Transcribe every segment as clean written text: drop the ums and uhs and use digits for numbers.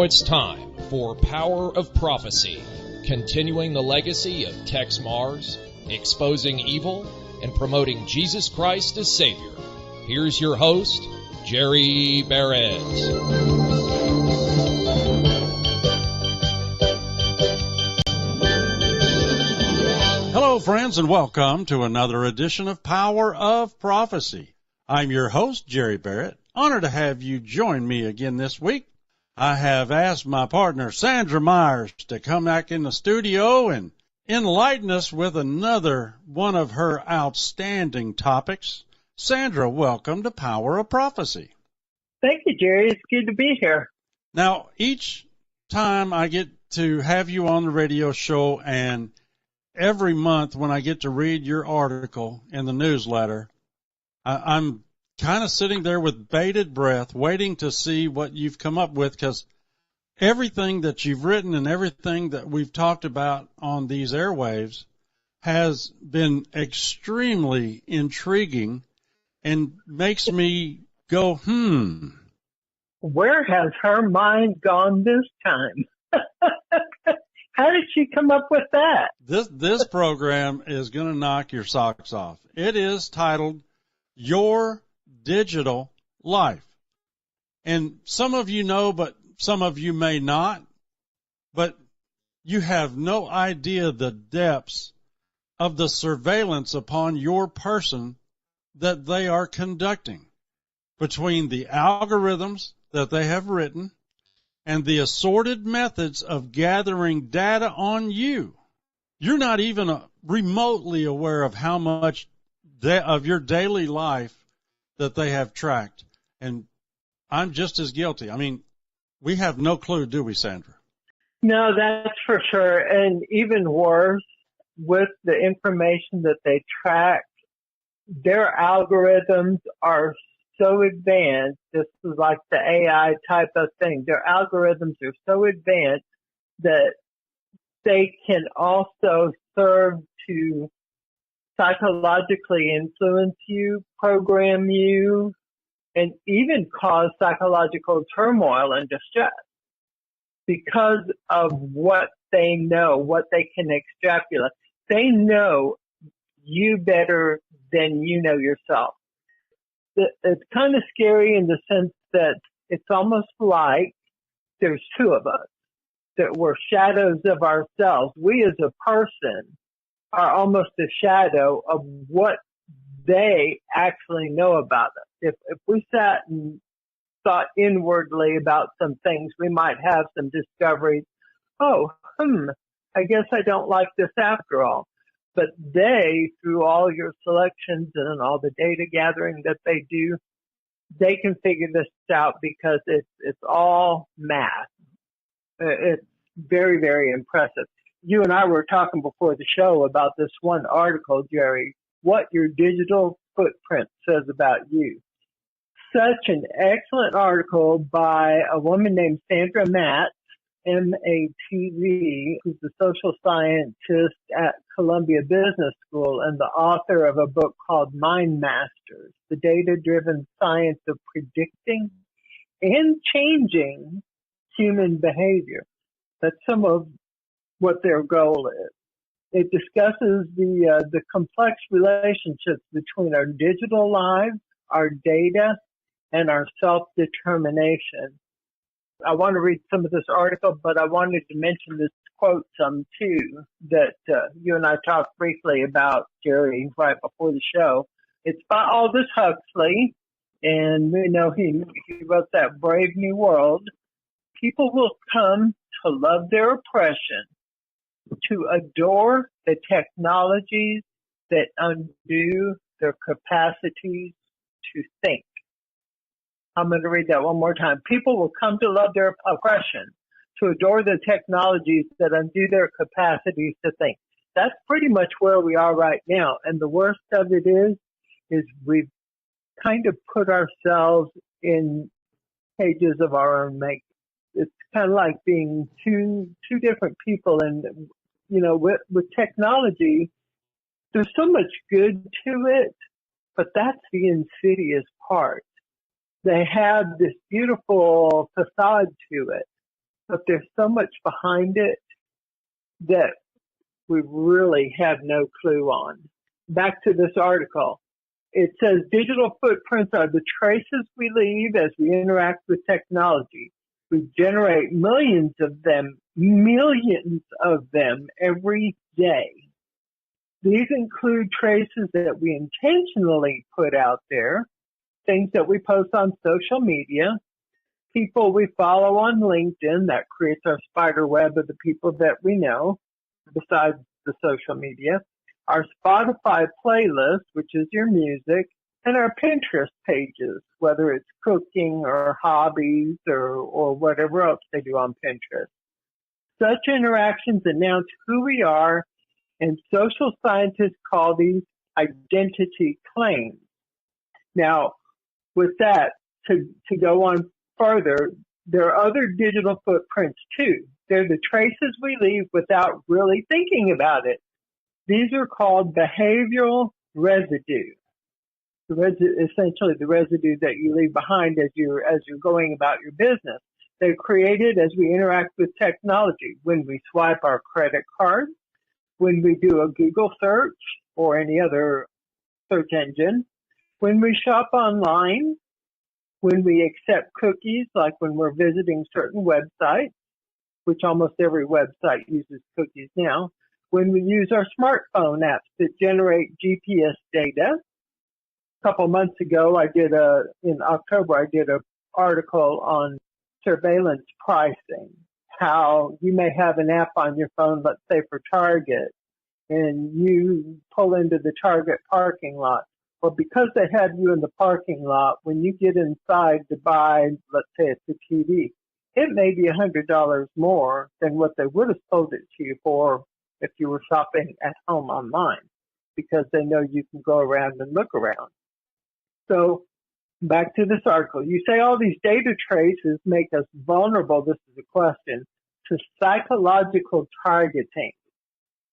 it's time for Power of Prophecy, continuing the legacy of Texe Mars, exposing evil, and promoting Jesus Christ as Savior. Here's your host, Jerry Barrett. Hello, friends, and welcome to another edition of Power of Prophecy. I'm your host, Jerry Barrett. Honored to have you join me again this week. I have asked my partner, Sandra Myers, to come back in the studio and enlighten us with another one of her outstanding topics. Sandra, welcome to Power of Prophecy. Thank you, Jerry. It's good to be here. Now, each time I get to have you on the radio show, and every month when I get to read your article in the newsletter, I'm kind of sitting there with bated breath, waiting to see what you've come up with, because everything that you've written and everything that we've talked about on these airwaves has been extremely intriguing and makes me go, Where has her mind gone this time? How did she come up with that? This program is going to knock your socks off. It is titled Your Digital Life. And some of you know, but some of you may not. But you have no idea the depths of the surveillance upon your person that they are conducting, between the algorithms that they have written and the assorted methods of gathering data on you. You're not even remotely aware of how much of your daily life that they have tracked. And I'm just as guilty. I mean, we have no clue, do we, Sandra? No, that's for sure. And even worse, with the information that they track, their algorithms are so advanced. This is like the AI type of thing. Their algorithms are so advanced that they can also serve to psychologically influence you, program you, and even cause psychological turmoil and distress because of what they know, what they can extrapolate. They know you better than you know yourself. It's kind of scary in the sense that it's almost like there's two of us, that we're shadows of ourselves. We as a person are almost a shadow of what they actually know about us. If we sat and thought inwardly about some things, we might have some discoveries. Oh, I guess I don't like this after all. But they, through all your selections and all the data gathering that they do, they can figure this out because it's all math. It's very, very impressive. You and I were talking before the show about this one article, Jerry, what your digital footprint says about you. Such an excellent article by a woman named Sandra, M-A-T-V, who's a social scientist at Columbia Business School and the author of a book called Mind Masters, the data-driven science of predicting and changing human behavior. That's some of what their goal is. It discusses the complex relationships between our digital lives, our data, and our self-determination. I want to read some of this article, but I wanted to mention this quote too, that you and I talked briefly about, Jerry, right before the show. It's by Aldous Huxley, and you know he wrote that Brave New World. People will come to love their oppression, to adore the technologies that undo their capacities to think. I'm going to read that one more time. People will come to love their oppression, to adore the technologies that undo their capacities to think. That's pretty much where we are right now. And the worst of it is we've kind of put ourselves in cages of our own making. It's kind of like being two different people. And, you know, with technology, there's so much good to it, but that's the insidious part. They have this beautiful facade to it, but there's so much behind it that we really have no clue on. Back to this article. It says digital footprints are the traces we leave as we interact with technology. We generate millions of them every day. These include traces that we intentionally put out there, things that we post on social media, people we follow on LinkedIn that creates our spider web of the people that we know besides the social media, our Spotify playlist, which is your music, and our Pinterest pages, whether it's cooking or hobbies or whatever else they do on Pinterest. Such interactions announce who we are, and social scientists call these identity claims. Now, with that, to go on further, there are other digital footprints too. They're the traces we leave without really thinking about it. These are called behavioral residue. Essentially the residue that you leave behind as you're going about your business. They're created as we interact with technology. When we swipe our credit card, when we do a Google search or any other search engine, when we shop online, when we accept cookies, like when we're visiting certain websites, which almost every website uses cookies now, when we use our smartphone apps that generate GPS data. A couple months ago, in October, I did an article on surveillance pricing, how you may have an app on your phone, let's say for Target, and you pull into the Target parking lot. Well, because they have you in the parking lot, when you get inside to buy, let's say it's a TV, it may be $100 more than what they would have sold it to you for if you were shopping at home online, because they know you can go around and look around. So back to this article. You say all these data traces make us vulnerable, this is a question, to psychological targeting.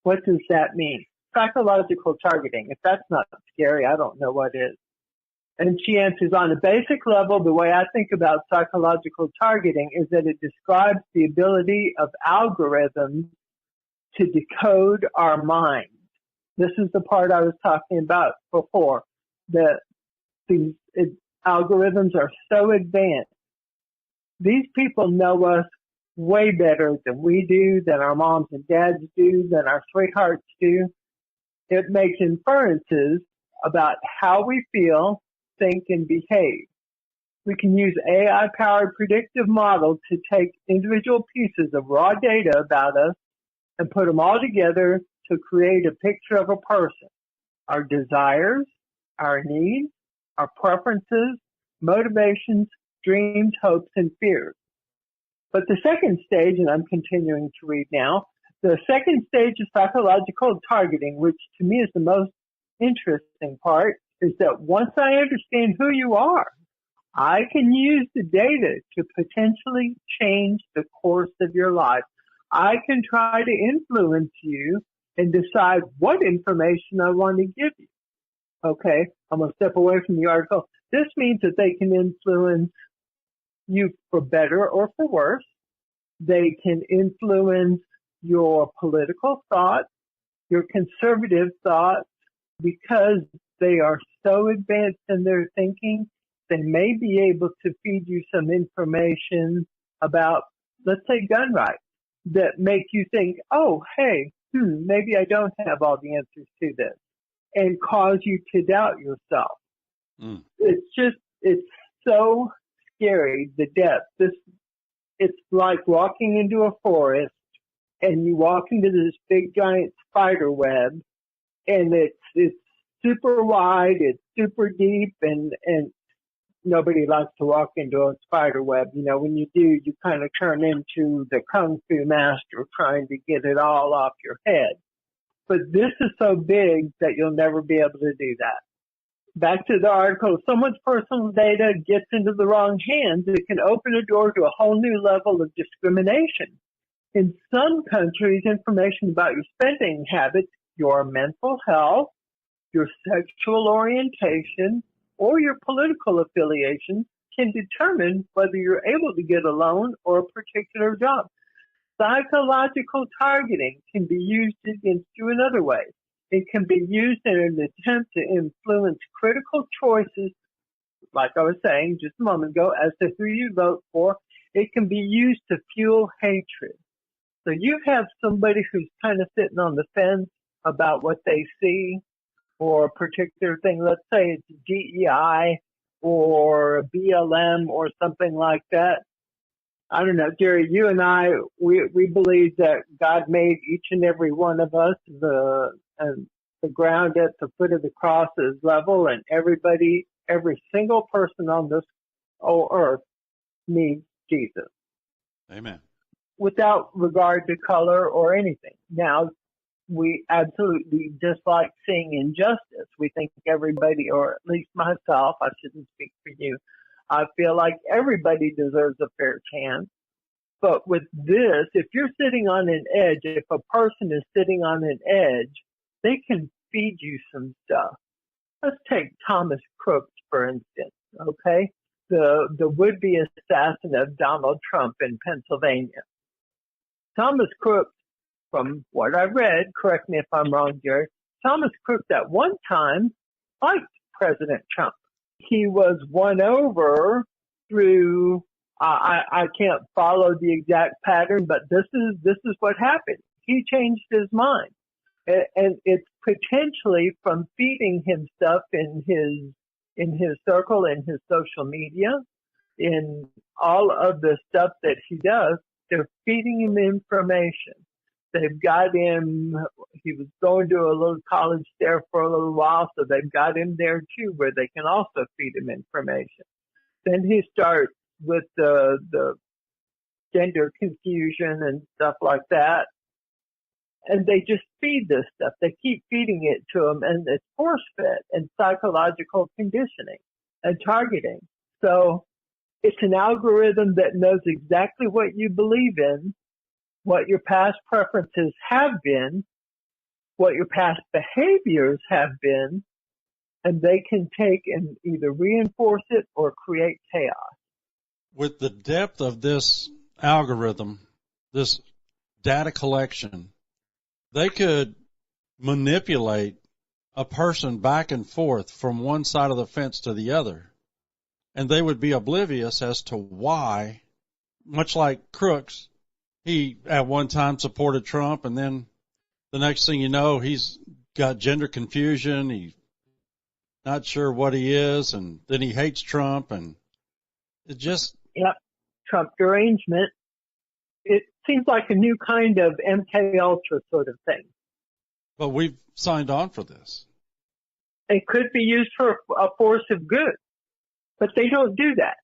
What does that mean? Psychological targeting. If that's not scary, I don't know what is. And she answers, on a basic level, the way I think about psychological targeting is that it describes the ability of algorithms to decode our mind. This is the part I was talking about before, that these algorithms are so advanced. These people know us way better than we do, than our moms and dads do, than our sweethearts do. It makes inferences about how we feel, think, and behave. We can use AI-powered predictive models to take individual pieces of raw data about us and put them all together to create a picture of a person. Our desires, our needs, our preferences, motivations, dreams, hopes, and fears. But the second stage, and I'm continuing to read now, the second stage of psychological targeting, which to me is the most interesting part, is that once I understand who you are, I can use the data to potentially change the course of your life. I can try to influence you and decide what information I want to give you. Okay, I'm going to step away from the article. This means that they can influence you for better or for worse. They can influence your political thoughts, your conservative thoughts, because they are so advanced in their thinking. They may be able to feed you some information about, let's say, gun rights that make you think, oh, hey, maybe I don't have all the answers to this, and cause you to doubt yourself. It's so scary, the depth. It's like walking into a forest and you walk into this big giant spider web, and it's super wide, it's super deep, and nobody likes to walk into a spider web. You know, when you do, you kind of turn into the Kung Fu master trying to get it all off your head. But this is so big that you'll never be able to do that. Back to the article, if someone's personal data gets into the wrong hands, it can open a door to a whole new level of discrimination. In some countries, information about your spending habits, your mental health, your sexual orientation, or your political affiliation can determine whether you're able to get a loan or a particular job. Psychological targeting can be used against you in other ways. It can be used in an attempt to influence critical choices, like I was saying just a moment ago, as to who you vote for. It can be used to fuel hatred. So you have somebody who's kind of sitting on the fence about what they see or a particular thing. Let's say it's DEI or BLM or something like that. I don't know, Jerry, you and I, we believe that God made each and every one of us. The ground at the foot of the cross is level, and everybody, every single person on this earth needs Jesus. Amen. Without regard to color or anything. Now, we absolutely dislike seeing injustice. We think everybody, or at least myself, I shouldn't speak for you, I feel like everybody deserves a fair chance. But with this, if you're sitting on an edge, if a person is sitting on an edge, they can feed you some stuff. Let's take Thomas Crooks, for instance, okay? The would-be assassin of Donald Trump in Pennsylvania. Thomas Crooks, from what I read, correct me if I'm wrong, Jerry, Thomas Crooks at one time liked President Trump. He was won over through, I can't follow the exact pattern, but this is what happened. He changed his mind. And it's potentially from feeding him stuff in his circle, in his social media, in all of the stuff that he does. They're feeding him information. They've got him, he was going to a little college there for a little while, so they've got him there too, where they can also feed him information. Then he starts with the gender confusion and stuff like that. And they just feed this stuff. They keep feeding it to them, and it's force-fed and psychological conditioning and targeting. So it's an algorithm that knows exactly what you believe in, what your past preferences have been, what your past behaviors have been, and they can take and either reinforce it or create chaos. With the depth of this algorithm, this data collection, they could manipulate a person back and forth from one side of the fence to the other, and they would be oblivious as to why, much like Crooks, he at one time supported Trump, and then the next thing you know, he's got gender confusion, he's not sure what he is, and then he hates Trump, and it just... Yep, Trump derangement. It seems like a new kind of MK Ultra sort of thing. But we've signed on for this. It could be used for a force of good, but they don't do that.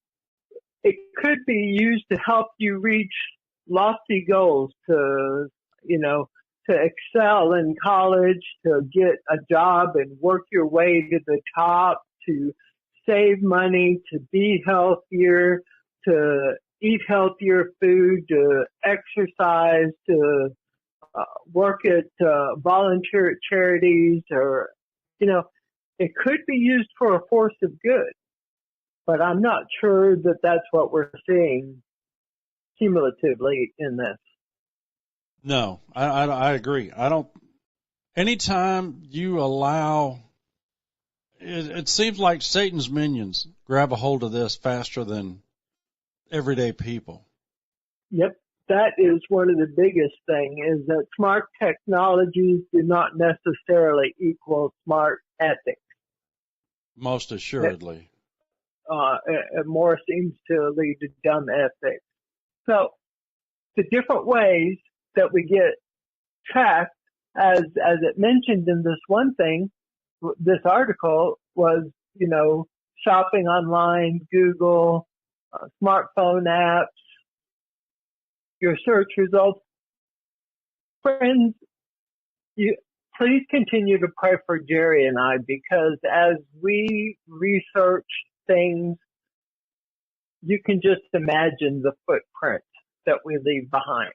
It could be used to help you reach lofty goals, to excel in college, to get a job and work your way to the top, to save money, to be healthier, to eat healthier food, to exercise, to work at volunteer at charities, or, it could be used for a force of good. But I'm not sure that that's what we're seeing cumulatively in this. No, I agree. I don't. Anytime you allow, it seems like Satan's minions grab a hold of this faster than everyday people. Yep, that is one of the biggest things, is that smart technologies do not necessarily equal smart ethics. Most assuredly. It more seems to lead to dumb ethics. So the different ways that we get tracked, as it mentioned in this one thing, this article was, shopping online, Google, smartphone apps, your search results. Friends, please continue to pray for Jerry and I, because as we research things, you can just imagine the footprint that we leave behind.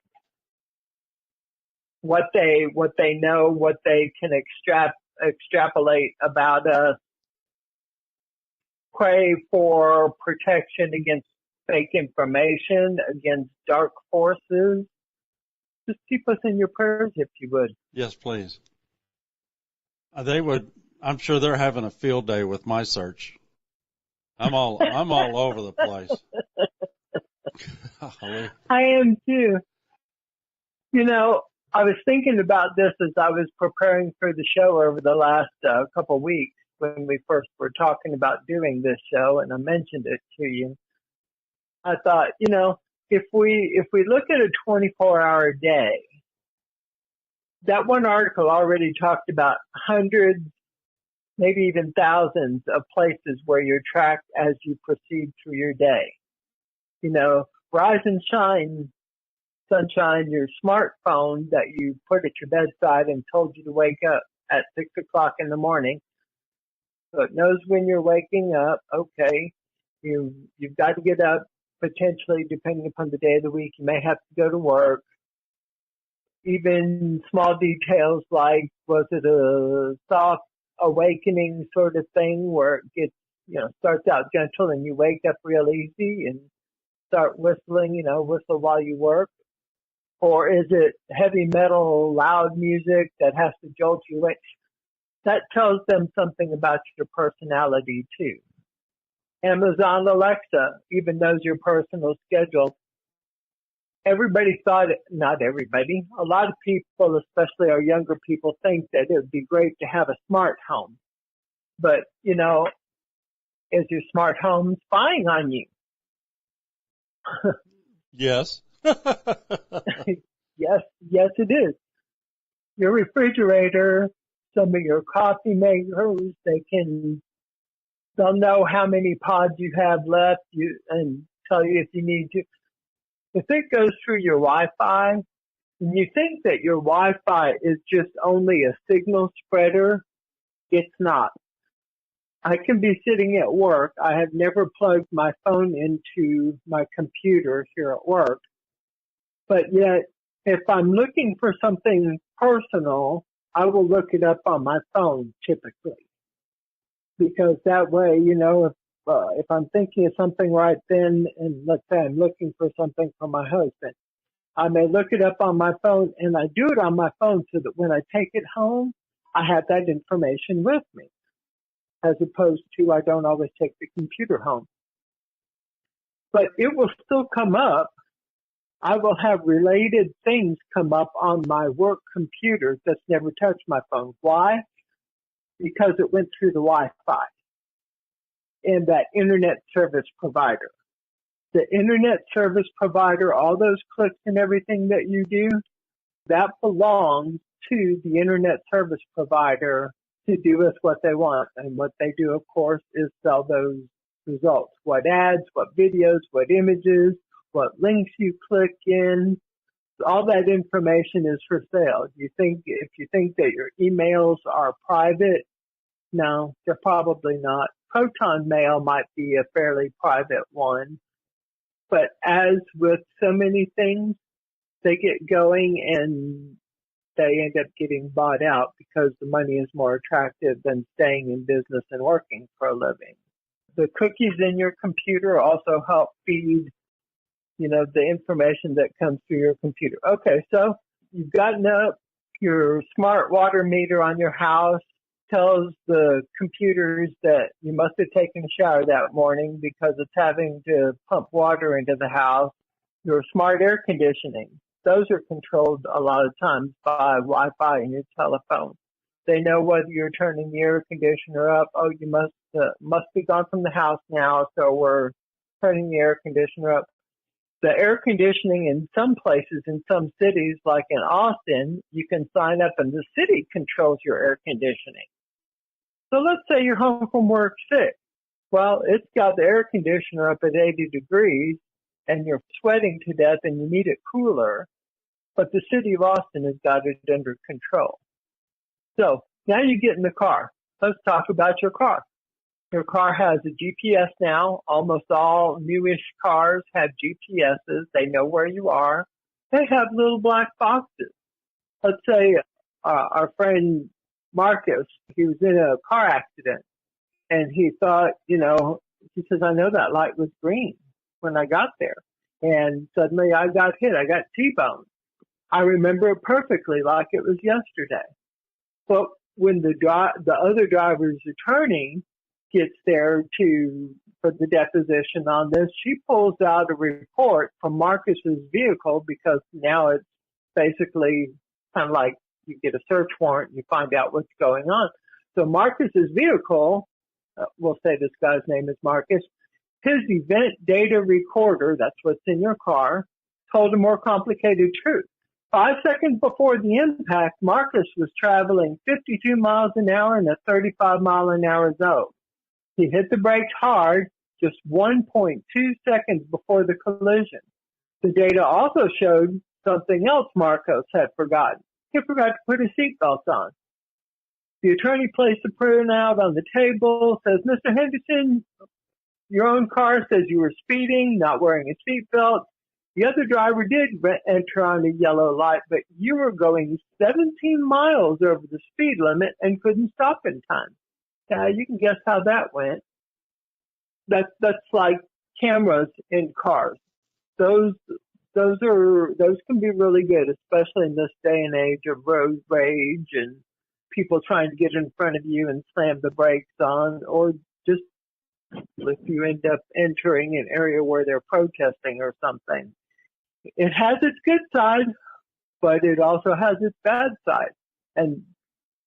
What they know, what they can extrapolate about us. pray for protection against fake information, against dark forces. Just keep us in your prayers if you would. Yes, please. They would. I'm sure they're having a field day with my search. I'm all over the place. I am too. You know, I was thinking about this as I was preparing for the show over the last couple of weeks when we first were talking about doing this show, and I mentioned it to you. I thought, you know, if we look at a 24-hour day, that one article already talked about hundreds, maybe even thousands of places where you're tracked as you proceed through your day. You know, rise and shine, sunshine, your smartphone that you put at your bedside and told you to wake up at 6 o'clock in the morning. So it knows when you're waking up. Okay, you've got to get up, potentially, depending upon the day of the week. You may have to go to work. Even small details like, was it a soft awakening sort of thing where it gets, you know, starts out gentle and you wake up real easy and start whistling, you know, whistle while you work? Or is it heavy metal, loud music that has to jolt you awake? That tells them something about your personality too. Amazon Alexa even knows your personal schedule. Everybody thought, not everybody, a lot of people, especially our younger people, think that it would be great to have a smart home. But, you know, is your smart home spying on you? Yes. Yes, it is. Your refrigerator, some of your coffee makers, they'll know how many pods you have left and tell you if you need to. If it goes through your Wi-Fi, and you think that your Wi-Fi is just only a signal spreader, it's not. I can be sitting at work. I have never plugged my phone into my computer here at work. But yet, if I'm looking for something personal, I will look it up on my phone typically. Because that way, you know, if I'm thinking of something right then, and let's say I'm looking for something for my husband, I may look it up on my phone, and I do it on my phone so that when I take it home, I have that information with me, as opposed to I don't always take the computer home. But it will still come up. I will have related things come up on my work computer that's never touched my phone. Why? Because it went through the Wi-Fi and that internet service provider. The internet service provider, all those clicks and everything that you do, that belongs to the internet service provider to do with what they want. And what they do, of course, is sell those results. What ads, what videos, what images, what links you click in, all that information is for sale. If you think that your emails are private, no, they're probably not. Proton mail might be a fairly private one. But as with so many things, they get going and they end up getting bought out because the money is more attractive than staying in business and working for a living. The cookies in your computer also help feed, you know, the information that comes through your computer. Okay, so you've gotten up, your smart water meter on your house tells the computers that you must have taken a shower that morning because it's having to pump water into the house. Your smart air conditioning, those are controlled a lot of times by Wi-Fi in your telephone. They know whether you're turning the air conditioner up. Oh, you must be gone from the house now, so we're turning the air conditioner up. The air conditioning in some places, in some cities, like in Austin, you can sign up and the city controls your air conditioning. So let's say you're home from work sick. Well, it's got the air conditioner up at 80 degrees and you're sweating to death and you need it cooler, but the city of Austin has got it under control. So now you get in the car. Let's talk about your car. Your car has a GPS now. Almost all newish cars have GPSs. They know where you are. They have little black boxes. Let's say our friend Marcus, he was in a car accident and he thought, you know, He says, I know that light was green when I got there. And suddenly I got hit. I got T-boned. I remember it perfectly like it was yesterday. But when the other driver's attorney gets there for the deposition on this, she pulls out a report from Marcus's vehicle, because now it's basically kind of like you get a search warrant and you find out what's going on. So Marcus's vehicle, we'll say this guy's name is Marcus, his event data recorder, that's what's in your car, told a more complicated truth. 5 seconds before the impact, Marcus was traveling 52 miles an hour in a 35-mile-an-hour zone. He hit the brakes hard just 1.2 seconds before the collision. The data also showed something else Marcos had forgotten. He forgot to put his seatbelt on. The attorney placed the printout on the table, says, Mr. Henderson, your own car says you were speeding, not wearing a seatbelt. The other driver did enter on a yellow light, but you were going 17 miles over the speed limit and couldn't stop in time. Now, you can guess how that went. That's like cameras in cars. Those can be really good, especially in this day and age of road rage and people trying to get in front of you and slam the brakes on, or just if you end up entering an area where they're protesting or something. It has its good side, but it also has its bad side. And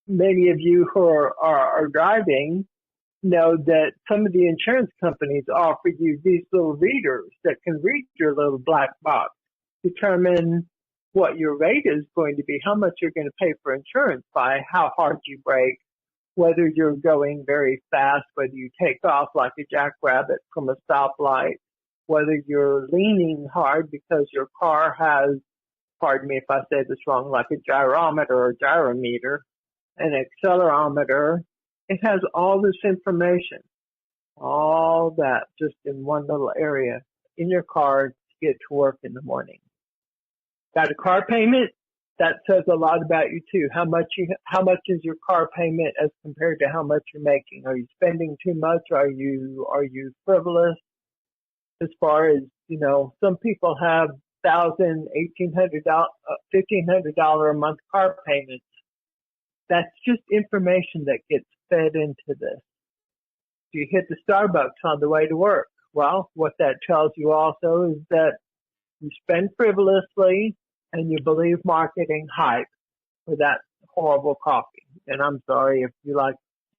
many of you who are driving know that some of the insurance companies offer you these little readers that can read your little black box, determine what your rate is going to be, how much you're going to pay for insurance by how hard you brake, whether you're going very fast, whether you take off like a jackrabbit from a stoplight, whether you're leaning hard because your car has, pardon me if I say this wrong, like a gyrometer or gyrometer, an accelerometer. It has all this information, all that just in one little area in your car to get to work in the morning. Got a car payment? That says a lot about you too. How much is your car payment as compared to how much you're making? Are you spending too much? Are you frivolous? As far as, some people have $1,000, $1,800, $1,500 a month car payments. That's just information that gets fed into this. You hit the Starbucks on the way to work. Well, what that tells you also is that you spend frivolously and you believe marketing hype for that horrible coffee. And I'm sorry if you like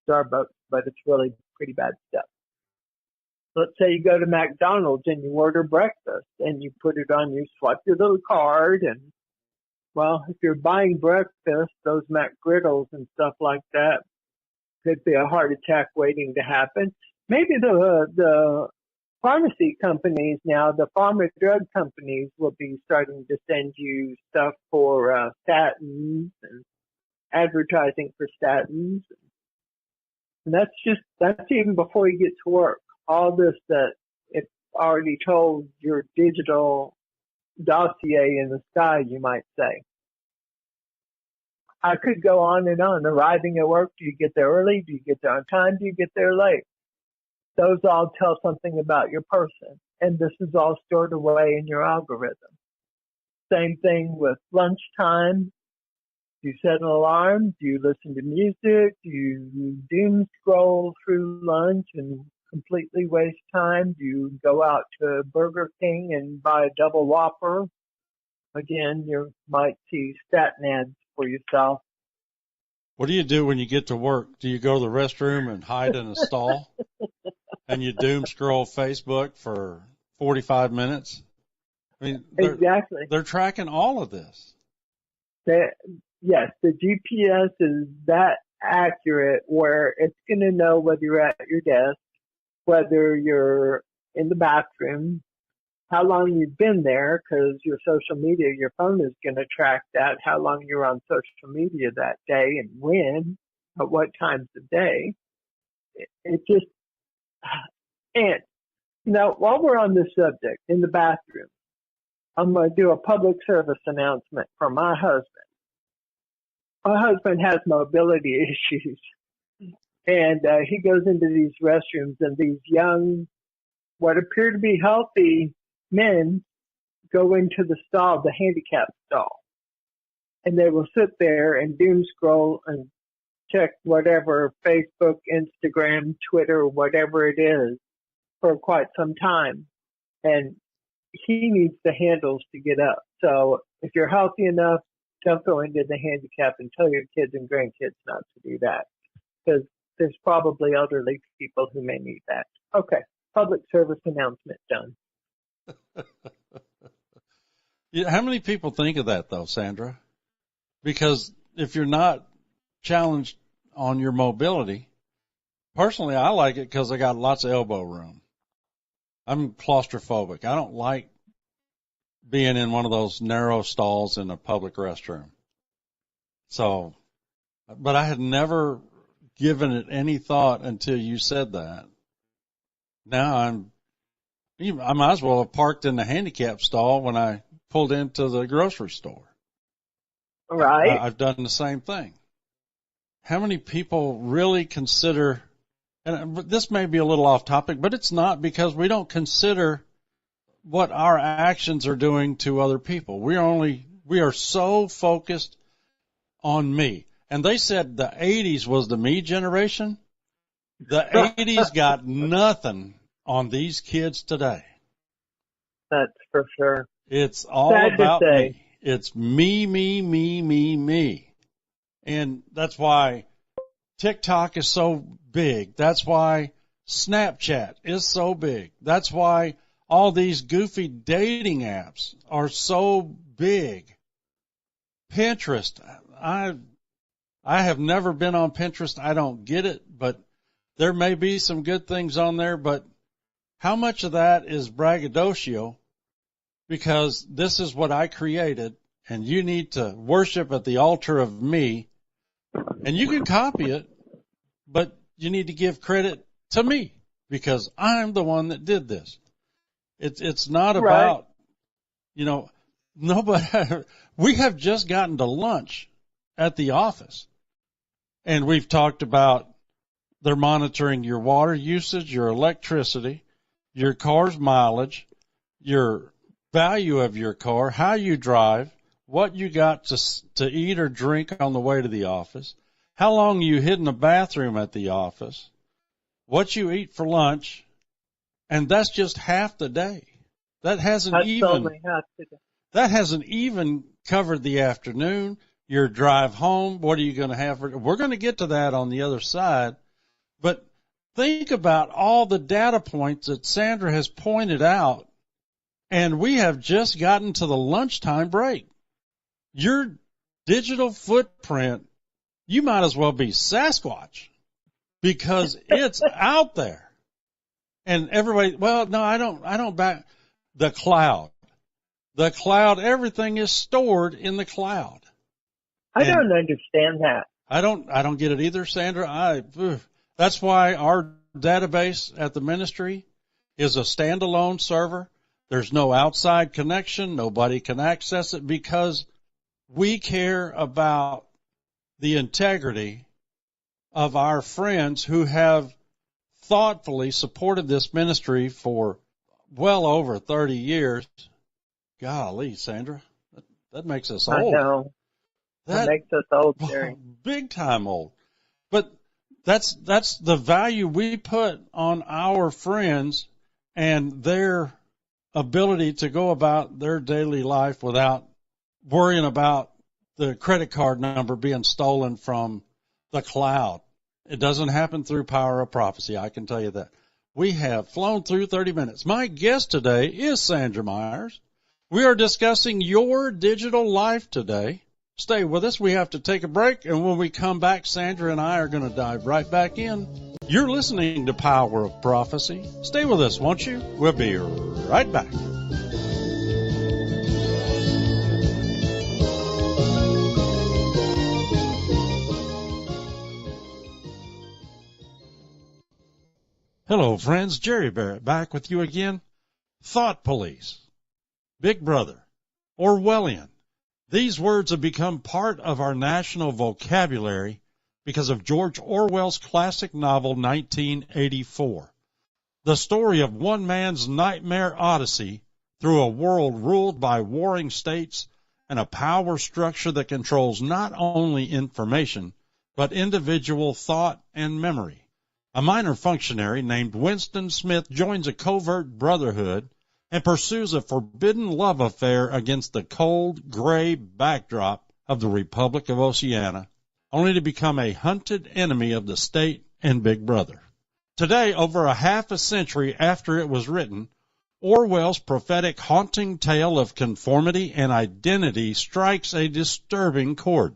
Starbucks, but it's really pretty bad stuff. Let's say you go to McDonald's and you order breakfast and you put it on, you swipe your little card, and well, if you're buying breakfast, those McGriddles and stuff like that, could be a heart attack waiting to happen. Maybe the pharmacy companies now, the pharma drug companies will be starting to send you stuff for statins and advertising for statins. And that's even before you get to work. All this that it's already told your digital dossier in the sky, you might say. I could go on and on. Arriving at work, do you get there early? Do you get there on time? Do you get there late? Those all tell something about your person. And this is all stored away in your algorithm. Same thing with lunchtime. Do you set an alarm? Do you listen to music? Do you doom scroll through lunch and completely waste time? Do you go out to Burger King and buy a double Whopper? Again, you might see statin ads for yourself. What do you do when you get to work? Do you go to the restroom and hide in a stall and you doom scroll Facebook for 45 minutes? I mean, exactly. They're tracking all of this. Yes, the GPS is that accurate where it's going to know whether you're at your desk, whether you're in the bathroom, how long you've been there, because your social media, your phone is going to track that, how long you're on social media that day and when, at what times of day. It just, and, while we're on this subject, in the bathroom, I'm going to do a public service announcement for my husband. My husband has mobility issues, And he goes into these restrooms, and these young, what appear to be healthy men go into the stall, the handicap stall. And they will sit there and doom scroll and check whatever, Facebook, Instagram, Twitter, whatever it is, for quite some time. And he needs the handles to get up. So if you're healthy enough, don't go into the handicap, and tell your kids and grandkids not to do that, because there's probably elderly people who may need that. Okay, public service announcement done. Yeah, how many people think of that, though, Sandra? Because if you're not challenged on your mobility, personally, I like it because I got lots of elbow room. I'm claustrophobic. I don't like being in one of those narrow stalls in a public restroom. So, but I had never given it any thought until you said that. Now I might as well have parked in the handicap stall when I pulled into the grocery store. Right. I've done the same thing. How many people really consider, and this may be a little off topic, but it's not, because we don't consider what our actions are doing to other people. We are so focused on me. And they said the 80s was the me generation. The 80s got nothing on these kids today. That's for sure. It's all Sad about to say. me. It's me, me, me, me, me. And that's why TikTok is so big. That's why Snapchat is so big. That's why all these goofy dating apps are so big. Pinterest. I have never been on Pinterest. I don't get it, but there may be some good things on there, but how much of that is braggadocio? Because this is what I created, and you need to worship at the altar of me, and you can copy it, but you need to give credit to me because I'm the one that did this. It's not about, nobody. We have just gotten to lunch at the office, and we've talked about they're monitoring your water usage, your electricity, your car's mileage, your value of your car, how you drive, what you got to eat or drink on the way to the office, how long you hid in the bathroom at the office, what you eat for lunch, and that's just half the day. That hasn't only half the day. That hasn't even covered the afternoon, your drive home. What are you going to have? We're going to get to that on the other side. But think about all the data points that Sandra has pointed out, and we have just gotten to the lunchtime break. Your digital footprint, you might as well be Sasquatch because it's out there. And everybody, well, no, I don't back the cloud. The cloud, everything is stored in the cloud. I don't understand that. I don't get it either, Sandra. That's why our database at the ministry is a standalone server. There's no outside connection. Nobody can access it because we care about the integrity of our friends who have thoughtfully supported this ministry for well over 30 years. Golly, Sandra, that makes us old. I know. That makes us old, Jerry. Big time old. But that's the value we put on our friends and their ability to go about their daily life without worrying about the credit card number being stolen from the cloud. It doesn't happen through power of prophecy, I can tell you that. We have flown through 30 minutes. My guest today is Sandra Myers. We are discussing your digital life today. Stay with us. We have to take a break, and when we come back, Sandra and I are going to dive right back in. You're listening to Power of Prophecy. Stay with us, won't you? We'll be right back. Hello, friends. Jerry Barrett back with you again. Thought police, Big Brother, Orwellian. These words have become part of our national vocabulary because of George Orwell's classic novel 1984. The story of one man's nightmare odyssey through a world ruled by warring states and a power structure that controls not only information, but individual thought and memory. A minor functionary named Winston Smith joins a covert brotherhood and pursues a forbidden love affair against the cold, gray backdrop of the Republic of Oceania, only to become a hunted enemy of the state and Big Brother. Today, over a half a century after it was written, Orwell's prophetic haunting tale of conformity and identity strikes a disturbing chord.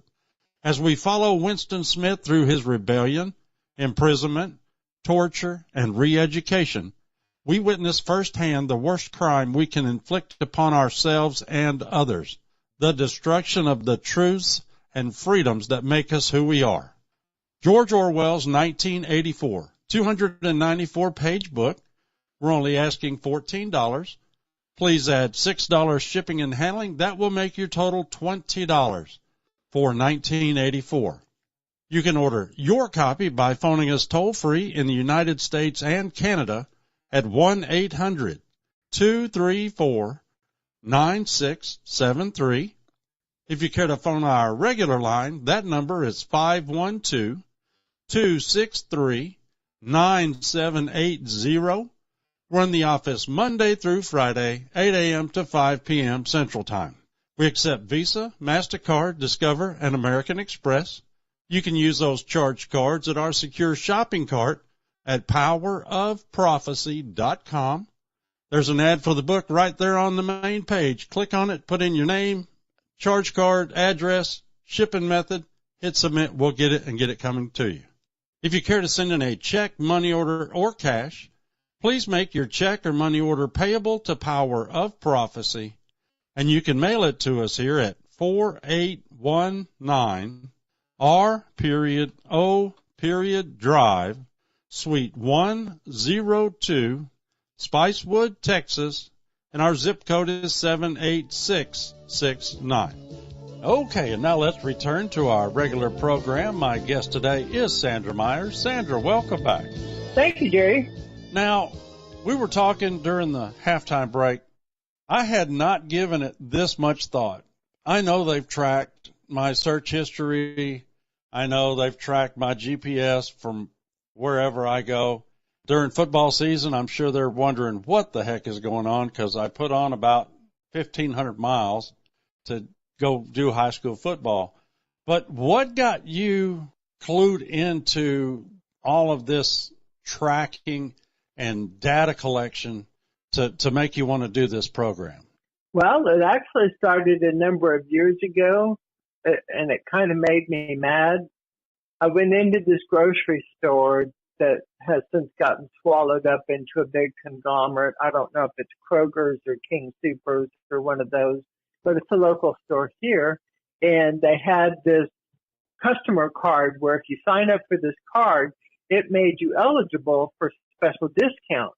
As we follow Winston Smith through his rebellion, imprisonment, torture, and re-education, we witness firsthand the worst crime we can inflict upon ourselves and others, the destruction of the truths and freedoms that make us who we are. George Orwell's 1984, 294-page book. We're only asking $14. Please add $6 shipping and handling. That will make your total $20 for 1984. You can order your copy by phoning us toll-free in the United States and Canada at 1-800-234-9673. If you care to phone our regular line, that number is 512-263-9780. We're in the office Monday through Friday, 8 a.m. to 5 p.m. Central Time. We accept Visa, MasterCard, Discover, and American Express. You can use those charge cards at our secure shopping cart at powerofprophecy.com. There's an ad for the book right there on the main page. Click on it, put in your name, charge card, address, shipping method, hit submit. We'll get it and get it coming to you. If you care to send in a check, money order, or cash, please make your check or money order payable to Power of Prophecy, and you can mail it to us here at 4819 R.O. Drive, Suite 102, Spicewood, Texas, and our zip code is 78669. Okay, and now let's return to our regular program. My guest today is Sandra Myers. Sandra, welcome back. Thank you, Jerry. Now, we were talking during the halftime break. I had not given it this much thought. I know they've tracked my search history. I know they've tracked my GPS from wherever I go. During football season, I'm sure they're wondering what the heck is going on because I put on about 1,500 miles to go do high school football. But what got you clued into all of this tracking and data collection to make you want to do this program? Well, it actually started a number of years ago, and it kind of made me mad. I went into this grocery store that has since gotten swallowed up into a big conglomerate. I don't know if it's Kroger's or King Soopers or one of those, but it's a local store here. And they had this customer card where if you sign up for this card, it made you eligible for special discounts.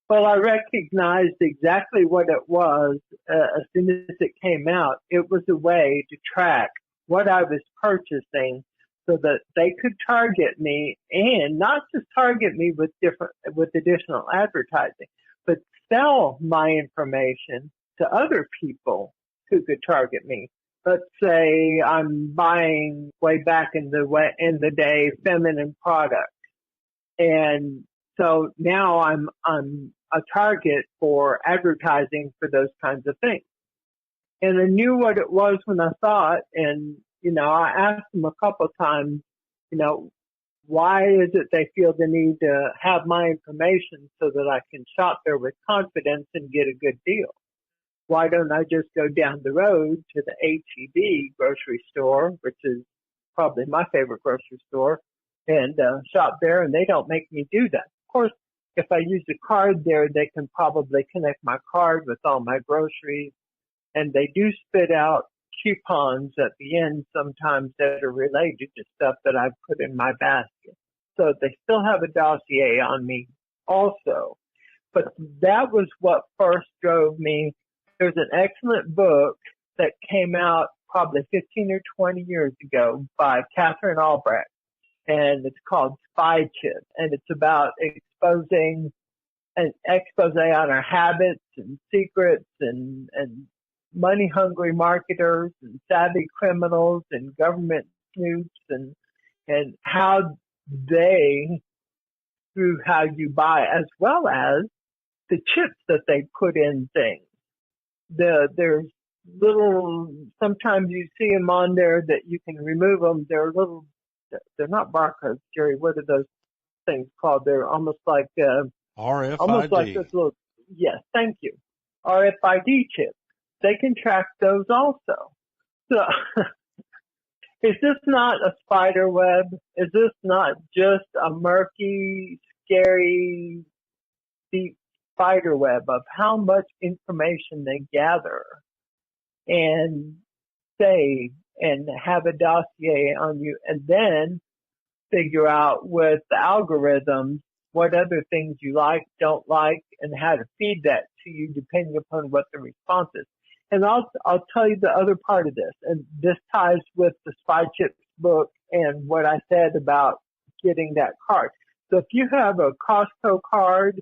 Well, I recognized exactly what it was as soon as it came out. It was a way to track what I was purchasing so that they could target me, and not just target me with additional advertising, but sell my information to other people who could target me. Let's say I'm buying way back in the day feminine products, and so now I'm a target for advertising for those kinds of things. And I knew what it was when I saw it, and I asked them a couple of times, why is it they feel the need to have my information so that I can shop there with confidence and get a good deal? Why don't I just go down the road to the H-E-B grocery store, which is probably my favorite grocery store, and shop there, and they don't make me do that. Of course, if I use a card there, they can probably connect my card with all my groceries, and they do spit out coupons at the end sometimes that are related to stuff that I've put in my basket. So they still have a dossier on me also. But that was what first drove me. There's an excellent book that came out probably 15 or 20 years ago by Catherine Albrecht. and it's called Spy Chip, and it's about exposing an expose on our habits and secrets and money hungry marketers and savvy criminals and government snoops and how they, through how you buy, as well as the chips that they put in things. There's little, sometimes you see them on there that you can remove them. They're little, they're not barcodes, Jerry. What are those things called? They're almost like this RFID. little, yes, thank you. RFID chips. They can track those also. So is this not a spider web? Is this not just a murky, scary, deep spider web of how much information they gather and save and have a dossier on you, and then figure out with the algorithms what other things you like, don't like, and how to feed that to you depending upon what the response is. And I'll tell you the other part of this, and this ties with the Spy Chips book and what I said about getting that card. So if you have a Costco card,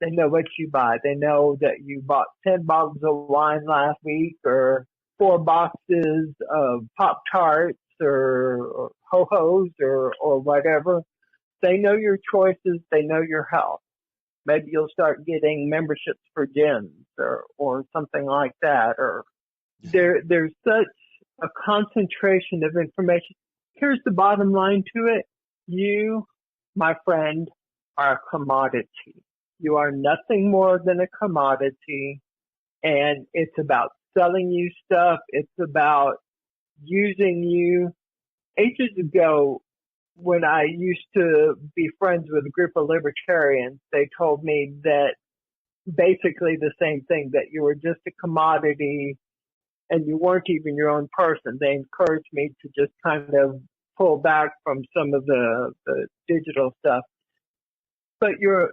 they know what you buy. They know that you bought 10 bottles of wine last week or 4 boxes of Pop-Tarts or Ho-Hos or whatever. They know your choices. They know your health. Maybe you'll start getting memberships for gyms or something like that. Or there's such a concentration of information. Here's the bottom line to it. You, my friend, are a commodity. You are nothing more than a commodity, and it's about selling you stuff. It's about using you. Ages ago, when I used to be friends with a group of libertarians, they told me that basically the same thing, that you were just a commodity and you weren't even your own person. They encouraged me to just kind of pull back from some of the digital stuff. But you're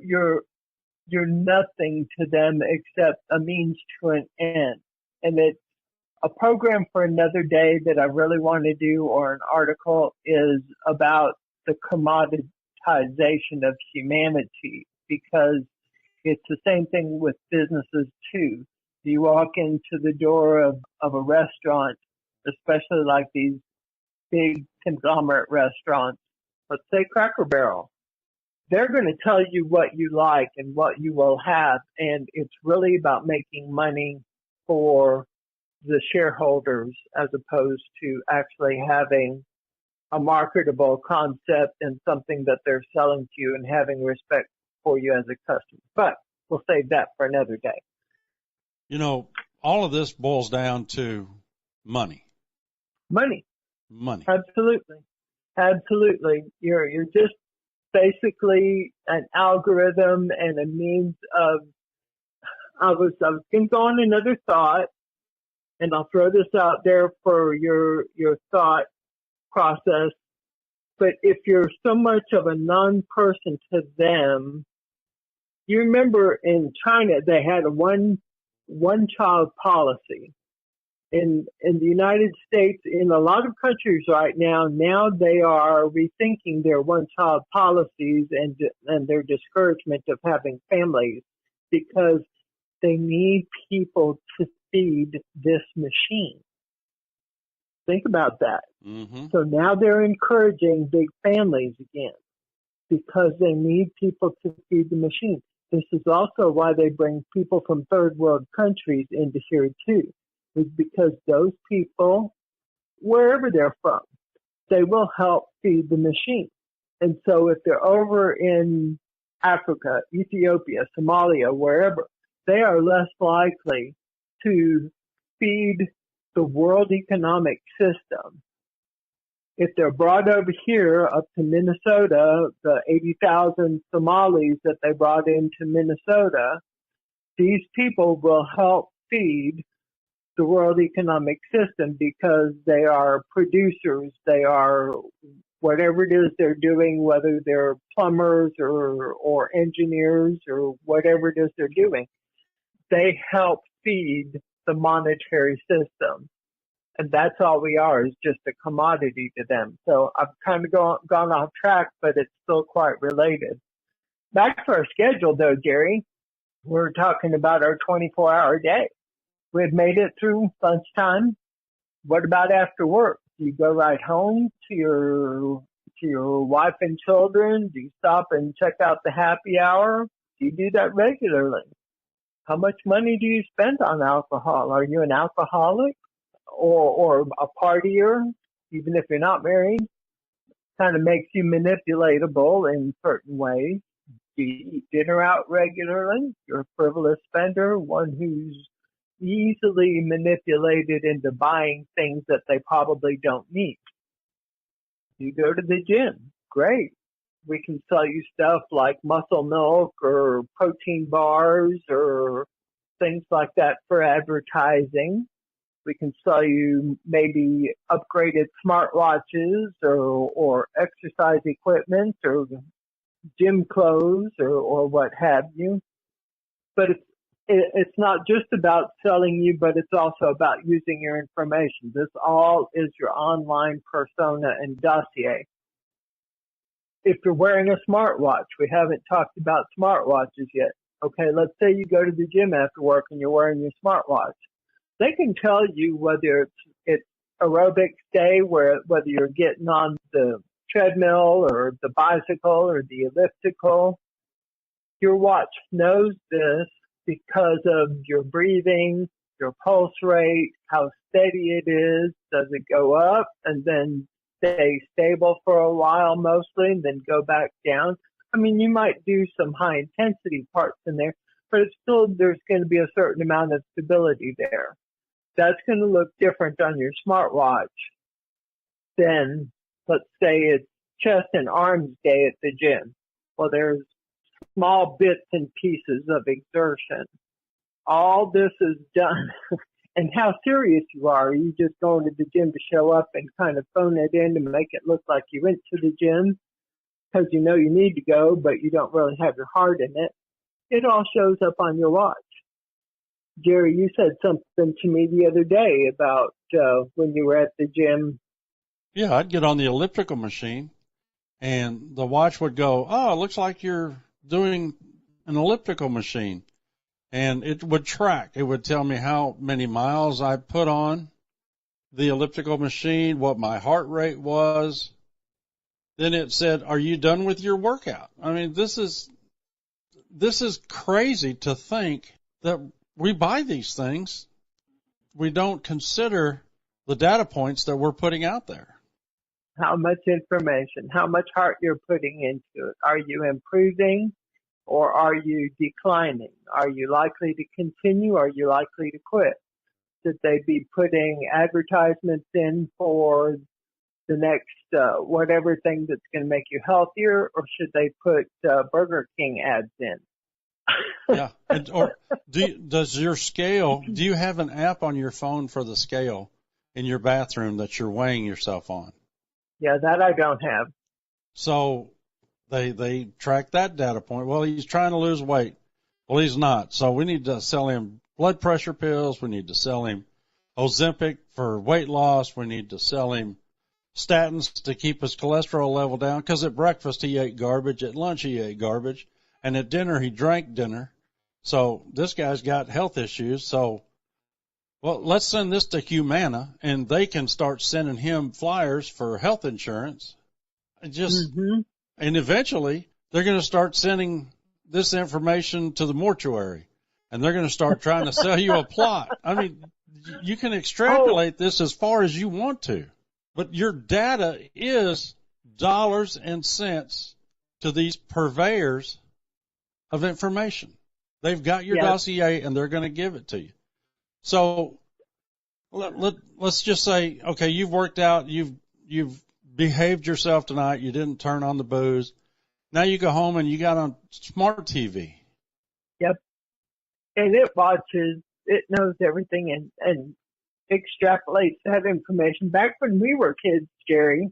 nothing to them except a means to an end. And it's a program for another day that I really want to do, or an article, is about the commoditization of humanity, because it's the same thing with businesses too. You walk into the door of a restaurant, especially like these big conglomerate restaurants, let's say Cracker Barrel. They're going to tell you what you like and what you will have, and it's really about making money for the shareholders as opposed to actually having a marketable concept and something that they're selling to you and having respect for you as a customer. But we'll save that for another day. You know, all of this boils down to money. Money. Money. Absolutely. Absolutely. You're just basically an algorithm and a means of, I was going to go on another thought, and I'll throw this out there for your thought process. But if you're so much of a non-person to them, you remember in China they had a one-child policy. In the United States, in a lot of countries right now they are rethinking their one-child policies and their discouragement of having families, because they need people to feed this machine. Think about that. Mm-hmm. So now they're encouraging big families again because they need people to feed the machine. This is also why they bring people from third world countries into here too, is because those people, wherever they're from, they will help feed the machine. And so if they're over in Africa, Ethiopia, Somalia, wherever, they are less likely to feed the world economic system. If they're brought over here up to Minnesota, the 80,000 Somalis that they brought into Minnesota, these people will help feed the world economic system because they are producers, they are whatever it is they're doing, whether they're plumbers or engineers or whatever it is they're doing. They help feed the monetary system. And that's all we are, is just a commodity to them. So I've kind of gone off track, but it's still quite related. Back to our schedule, though, Jerry. We're talking about our 24-hour day. We had made it through lunchtime. What about after work? Do you go right home to your wife and children? Do you stop and check out the happy hour? Do you do that regularly? How much money do you spend on alcohol? Are you an alcoholic or a partier? Even if you're not married, kind of makes you manipulatable in certain ways. Do you eat dinner out regularly? You're a frivolous spender, one who's easily manipulated into buying things that they probably don't need. You go to the gym. Great. We can sell you stuff like muscle milk or protein bars or things like that for advertising. We can sell you maybe upgraded smartwatches or exercise equipment or gym clothes or what have you. But it's not just about selling you, but it's also about using your information. This all is your online persona and dossier. If you're wearing a smartwatch, we haven't talked about smartwatches yet. Okay, let's say you go to the gym after work and you're wearing your smartwatch. They can tell you whether it's aerobics day, whether you're getting on the treadmill or the bicycle or the elliptical. Your watch knows this because of your breathing, your pulse rate, how steady it is. Does it go up and then stay stable for a while mostly and then go back down? I mean, you might do some high intensity parts in there, but it's still, there's going to be a certain amount of stability there. That's going to look different on your smartwatch than, let's say it's chest and arms day at the gym. Well, there's small bits and pieces of exertion. All this is done. And how serious you are. Are you just going to the gym to show up and kind of phone it in to make it look like you went to the gym because you know you need to go, but you don't really have your heart in it? It all shows up on your watch. Jerry, you said something to me the other day about when you were at the gym. Yeah, I'd get on the elliptical machine, and the watch would go, oh, it looks like you're doing an elliptical machine. And it would track. It would tell me how many miles I put on the elliptical machine, what my heart rate was. Then it said, are you done with your workout? I mean, this is crazy to think that we buy these things. We don't consider the data points that we're putting out there. How much information, how much heart you're putting into it. Are you improving or are you declining? Are you likely to continue? Are you likely to quit? Should they be putting advertisements in for the next whatever thing that's going to make you healthier, or should they put Burger King ads in? Yeah. Or does your scale, do you have an app on your phone for the scale in your bathroom that you're weighing yourself on? Yeah, that I don't have. So they track that data point. Well, he's trying to lose weight. Well, he's not. So we need to sell him blood pressure pills. We need to sell him Ozempic for weight loss. We need to sell him statins to keep his cholesterol level down, because at breakfast he ate garbage, at lunch he ate garbage, and at dinner he drank dinner. So this guy's got health issues. So, well, let's send this to Humana, and they can start sending him flyers for health insurance. And eventually they're going to start sending this information to the mortuary, and they're going to start trying to sell you a plot. I mean, you can extrapolate this as far as you want to, but your data is dollars and cents to these purveyors of information. They've got your dossier, and they're going to give it to you. So let's just say, okay, you've worked out, you've behaved yourself tonight, you didn't turn on the booze. Now you go home and you got on smart TV. Yep. And it watches, it knows everything and extrapolates that information. Back when we were kids, Jerry,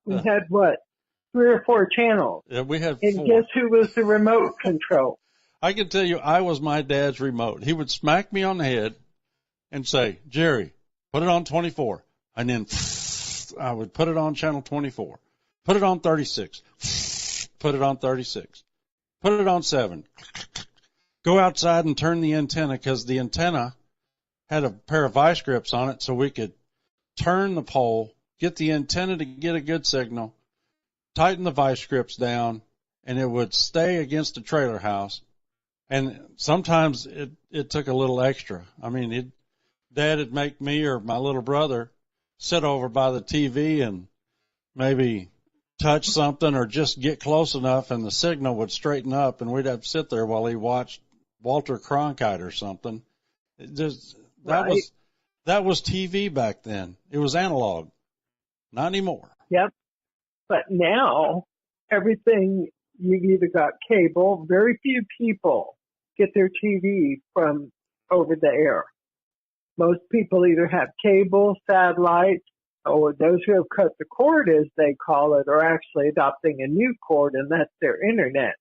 we had what? 3 or 4 channels. Yeah, we had 4. And guess who was the remote control? I can tell you I was my dad's remote. He would smack me on the head and say, Jerry, put it on 24. And then I would put it on channel 24. Put it on 36. Put it on 36. Put it on 7. Go outside and turn the antenna, because the antenna had a pair of vice grips on it, so we could turn the pole, get the antenna to get a good signal, tighten the vice grips down, and it would stay against the trailer house. And sometimes it took a little extra. I mean, Dad would make me or my little brother sit over by the TV and maybe touch something or just get close enough, and the signal would straighten up, and we'd have to sit there while he watched Walter Cronkite or something. That was TV back then. It was analog. Not anymore. Yep. But now, everything, you've either got cable. Very few people get their TV from over the air. Most people either have cable, satellite, or those who have cut the cord, as they call it, are actually adopting a new cord, and that's their internet.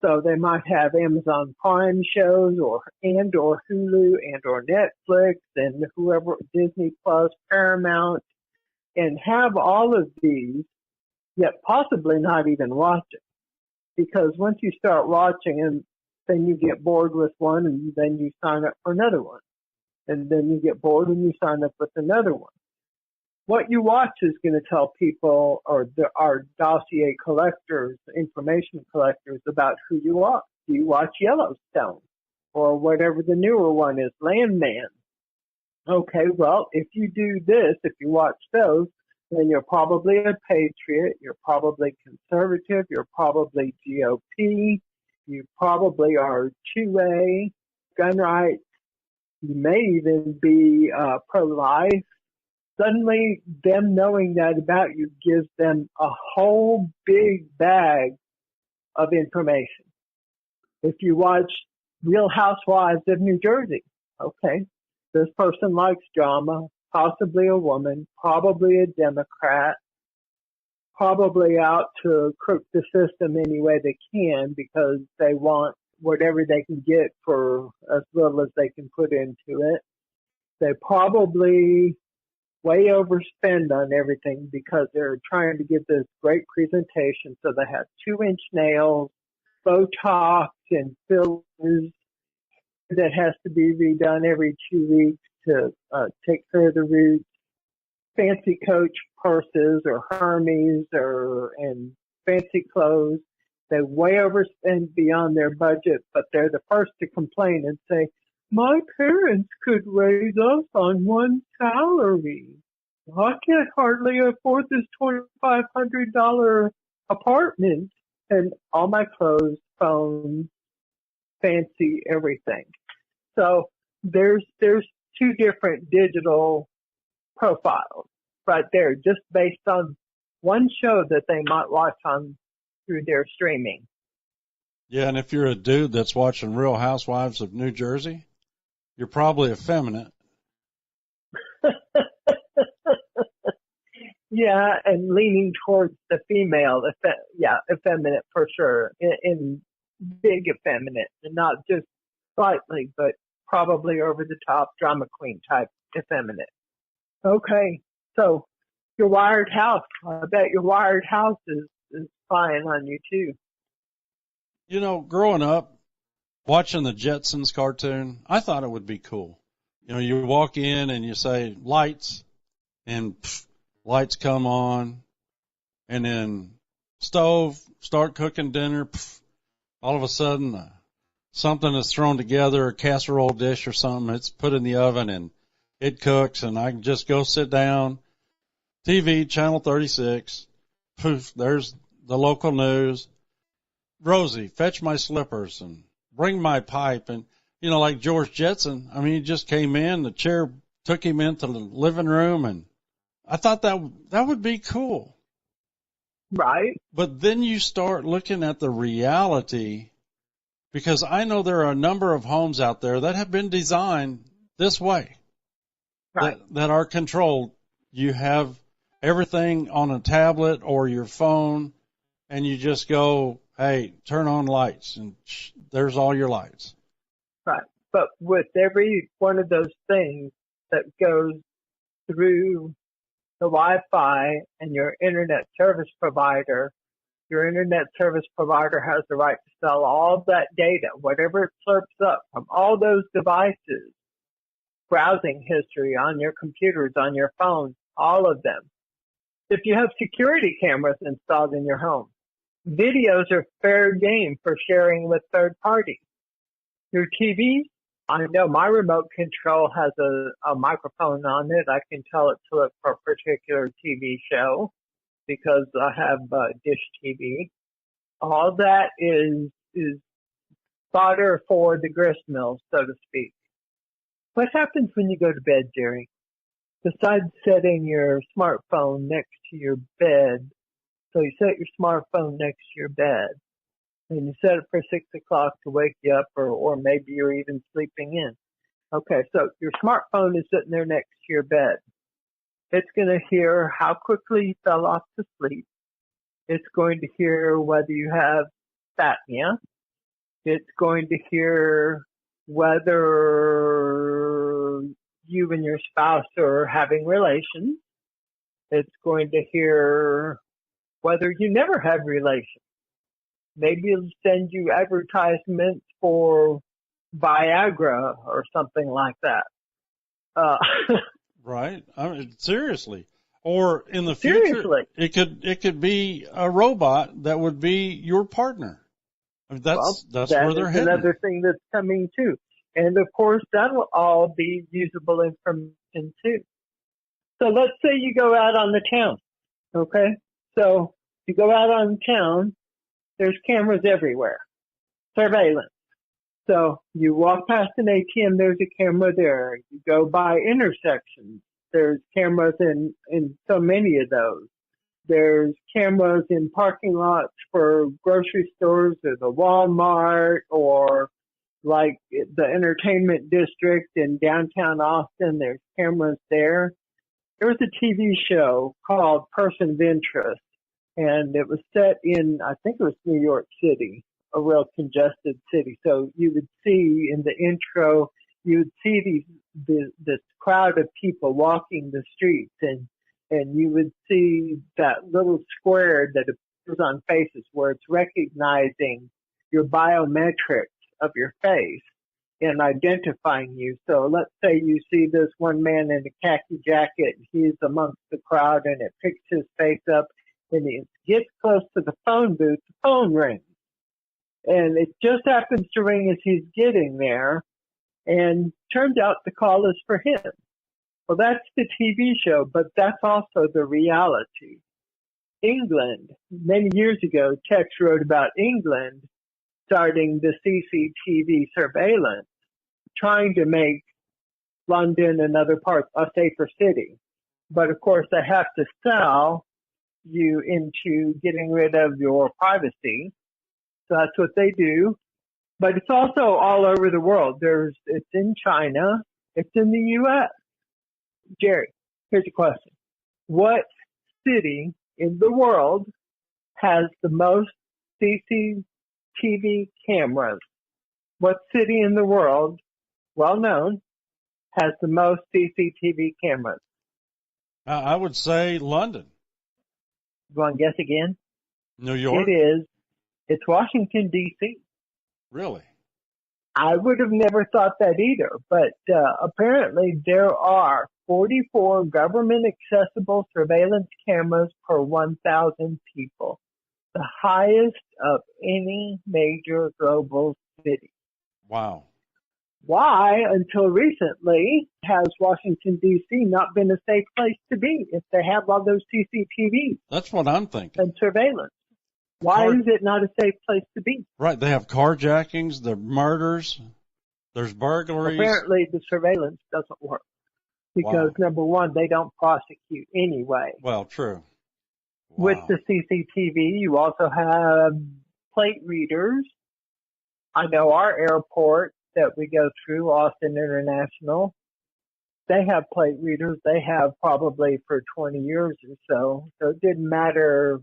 So they might have Amazon Prime shows or Hulu and or Netflix and whoever, Disney Plus, Paramount, and have all of these, yet possibly not even watch it. Because once you start watching them, then you get bored with one, and then you sign up for another one. And then you get bored and you sign up with another one. What you watch is going to tell people, or our dossier collectors, information collectors, about who you are. Do you watch Yellowstone or whatever the newer one is, Landman? Okay, well, if you do this, if you watch those, then you're probably a patriot, you're probably conservative, you're probably GOP, you probably are 2A, gun rights, you may even be pro-life. Suddenly, them knowing that about you gives them a whole big bag of information. If you watch Real Housewives of New Jersey, okay, this person likes drama, possibly a woman, probably a Democrat, probably out to crook the system any way they can because they want whatever they can get for as little as they can put into it. They probably way overspend on everything because they're trying to give this great presentation. So they have 2-inch nails, Botox, and fillers that has to be redone every 2 weeks to take care of the roots. Fancy Coach purses or Hermes and fancy clothes. They way overspend beyond their budget, but they're the first to complain and say, my parents could raise us on one salary. I can't hardly afford this $2,500 apartment and all my clothes, phones, fancy everything. So there's 2 different digital profiles right there, just based on one show that they might watch on through their streaming. Yeah, and if you're a dude that's watching Real Housewives of New Jersey, you're probably effeminate. Yeah, and leaning towards the female, effeminate for sure, in big effeminate, and not just slightly, but probably over the top drama queen type effeminate. Okay, so your wired house, I bet your wired house is spying on you too. You know, growing up, watching the Jetsons cartoon, I thought it would be cool. You know, you walk in and you say, lights, and lights come on, and then stove, start cooking dinner. All of a sudden, something is thrown together, a casserole dish or something. It's put in the oven and it cooks, and I can just go sit down. TV, channel 36. Poof, there's the local news. Rosie, fetch my slippers and bring my pipe. And, you know, like George Jetson, I mean, he just came in, the chair took him into the living room, and I thought that would be cool. Right. But then you start looking at the reality, because I know there are a number of homes out there that have been designed this way, right, that are controlled. You have everything on a tablet or your phone, and you just go, hey, turn on lights, and there's all your lights. Right. But with every one of those things that goes through the Wi-Fi and your internet service provider, your internet service provider has the right to sell all of that data, whatever it slurps up from all those devices, browsing history on your computers, on your phones, all of them. If you have security cameras installed in your home, videos are fair game for sharing with third parties. Your TV, I know my remote control has a microphone on it. I can tell it to look for a particular TV show because I have Dish TV. All that is fodder for the grist mill, so to speak. What happens when you go to bed, Jerry? Besides setting your smartphone next to your bed, so you set your smartphone next to your bed, and you set it for 6 o'clock to wake you up, or maybe you're even sleeping in. Okay, so your smartphone is sitting there next to your bed. It's going to hear how quickly you fell off to sleep. It's going to hear whether you have apnea. It's going to hear whether you and your spouse are having relations. It's going to hear whether you never have relations. Maybe it'll send you advertisements for Viagra or something like that. Right. I mean, seriously. Or in the future, it could be a robot that would be your partner. I mean, that's where they're heading. Another thing that's coming too. And of course, that will all be usable information too. So let's say you go out on the town. Okay. So you go out on town, there's cameras everywhere. Surveillance. So you walk past an ATM, there's a camera there. You go by intersections, there's cameras in so many of those. There's cameras in parking lots for grocery stores or the Walmart or like the entertainment district in downtown Austin. There's cameras there. There was a TV show called Person of Interest, and it was set in, I think it was New York City, a real congested city. So you would see in the intro, you would see this crowd of people walking the streets, and you would see that little square that appears on faces where it's recognizing your biometrics of your face and identifying you. So let's say you see this one man in a khaki jacket, and he's amongst the crowd, and it picks his face up, and he gets close to the phone booth, the phone rings. And it just happens to ring as he's getting there, and turns out the call is for him. Well, that's the TV show, but that's also the reality. England, many years ago, Texe wrote about England starting the CCTV surveillance, trying to make London and other parts a safer city. But of course, they have to sell you into getting rid of your privacy. So that's what they do. But it's also all over the world. It's in China. It's in the U.S. Jerry, here's a question. What city in the world has the most CCTV cameras? What city in the world, well known, has the most CCTV cameras? I would say London. You want to guess again? New York? It's Washington, D.C. Really? I would have never thought that either, but apparently there are 44 government-accessible surveillance cameras per 1,000 people, the highest of any major global city. Wow. Why, until recently, has Washington, D.C. not been a safe place to be if they have all those CCTVs? That's what I'm thinking. And surveillance. Why is it not a safe place to be? Right. They have carjackings, the murders, there's burglaries. Apparently, the surveillance doesn't work because, number one, they don't prosecute anyway. Well, true. Wow. With the CCTV, you also have plate readers. I know our airport that we go through, Austin International, they have plate readers. They have probably for 20 years or so. So it didn't matter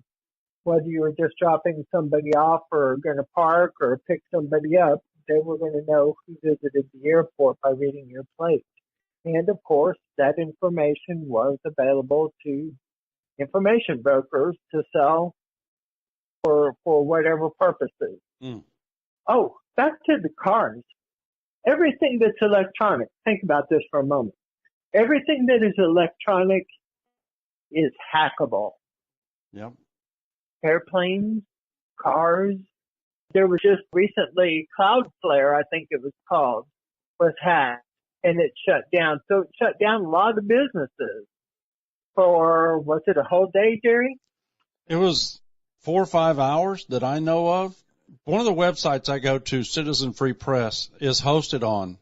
whether you were just dropping somebody off or going to park or pick somebody up, they were going to know who visited the airport by reading your plate. And of course, that information was available to information brokers to sell for whatever purposes. Mm. Oh, back to the cars. Everything that's electronic, think about this for a moment. Everything that is electronic is hackable. Yep. Airplanes, cars. There was just recently Cloudflare, I think it was called, was hacked and it shut down. So it shut down a lot of businesses for, was it a whole day, Jerry? It was 4 or 5 hours that I know of. One of the websites I go to, Citizen Free Press, is hosted on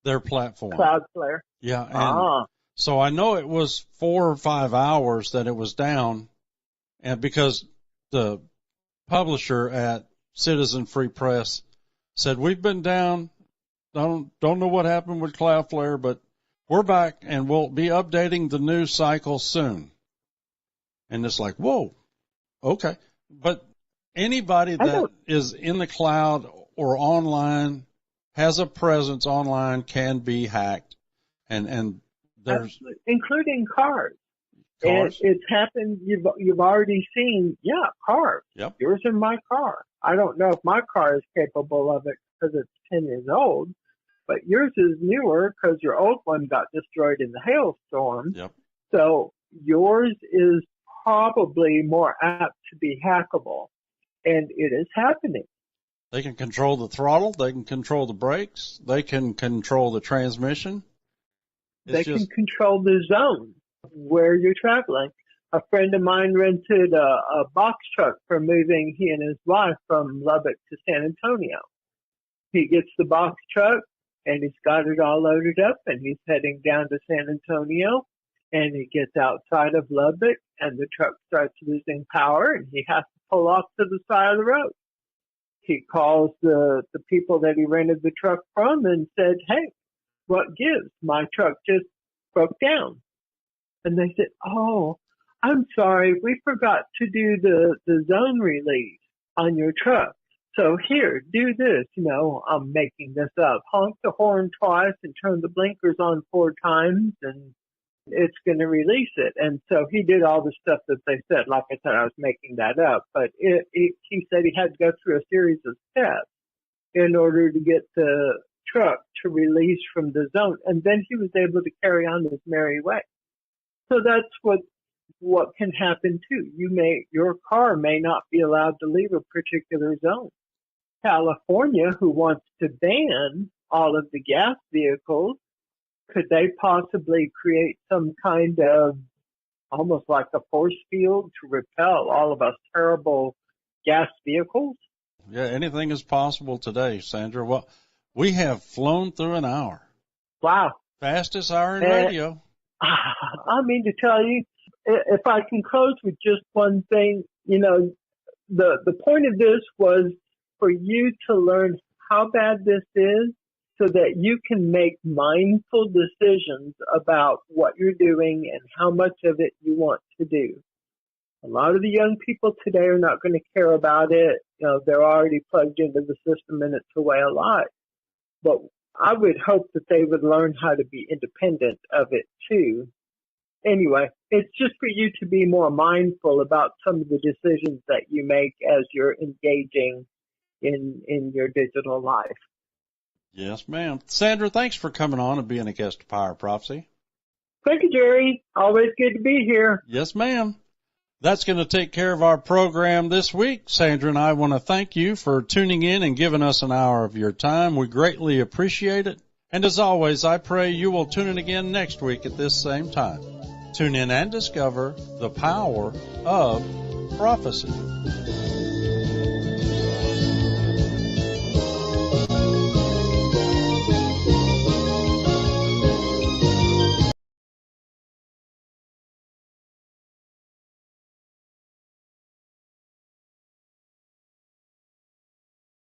their platform. Cloudflare. Yeah. And so I know it was 4 or 5 hours that it was down, and because the publisher at Citizen Free Press said, we've been down, don't know what happened with Cloudflare, but we're back and we'll be updating the news cycle soon. And it's like, whoa, okay. But anybody that is in the cloud or online, has a presence online, can be hacked. And there's including cars. Cars? It's happened. You've already seen, cars. Yep. Yours and my car. I don't know if my car is capable of it because it's 10 years old, but yours is newer because your old one got destroyed in the hailstorm. Yep. So yours is probably more apt to be hackable, and it is happening. They can control the throttle. They can control the brakes. They can control the transmission. They can control the zone where you're traveling. A friend of mine rented a box truck for moving he and his wife from Lubbock to San Antonio. He gets the box truck and he's got it all loaded up and he's heading down to San Antonio, and he gets outside of Lubbock and the truck starts losing power and he has to pull off to the side of the road. He calls the people that he rented the truck from and said, hey, what gives? My truck just broke down. And they said, oh, I'm sorry, we forgot to do the zone release on your truck. So here, do this. I'm making this up. Honk the horn twice and turn the blinkers on 4 times, and it's going to release it. And so he did all the stuff that they said. Like I said, I was making that up. But he said he had to go through a series of steps in order to get the truck to release from the zone. And then he was able to carry on his merry way. So that's what can happen too. Your car may not be allowed to leave a particular zone. California, who wants to ban all of the gas vehicles, could they possibly create some kind of almost like a force field to repel all of us terrible gas vehicles? Yeah, anything is possible today, Sandra. Well, we have flown through an hour. Wow. Fastest hour in radio. I mean to tell you, if I can close with just one thing, the point of this was for you to learn how bad this is so that you can make mindful decisions about what you're doing and how much of it you want to do. A lot of the young people today are not going to care about it. They're already plugged into the system and it's a way of life. But I would hope that they would learn how to be independent of it too. Anyway, it's just for you to be more mindful about some of the decisions that you make as you're engaging in your digital life. Yes, ma'am. Sandra, thanks for coming on and being a guest of Power Prophecy. Thank you, Jerry. Always good to be here. Yes, ma'am. That's going to take care of our program this week. Sandra and I want to thank you for tuning in and giving us an hour of your time. We greatly appreciate it. And as always, I pray you will tune in again next week at this same time. Tune in and discover the power of prophecy.